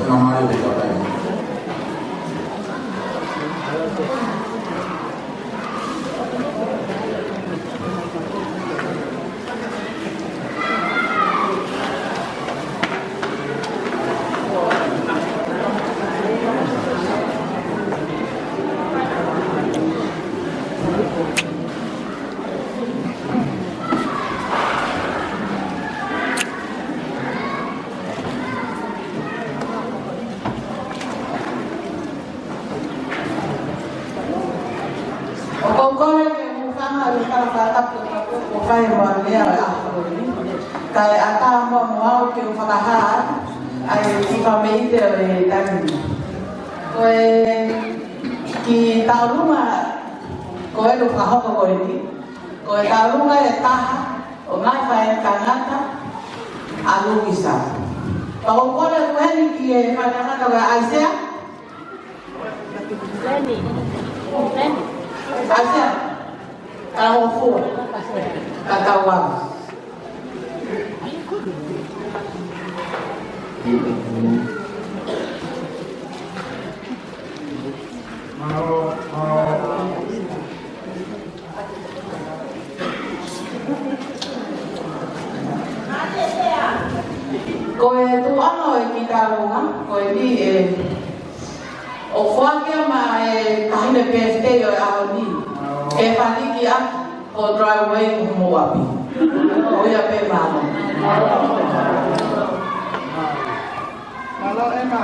Mamá de papá. Kaya ata mo mo ke whakaha ai ki pamei te e tangi. Koe ki taurunga koe no whahoko koe ni. Koe taurunga e taha o ngai whae tangata a lukisa. Pao kore kuheni ki e whanangata wa Aisea? Leni. Aisea? Kau fua. Kakawang. Koe tu ano e ki tarunga, koe ni e o whakia ma e kahine PFT o e aho ni e whaniki aki o driveway ko Moapi. O ia pe mano. Malo Emma.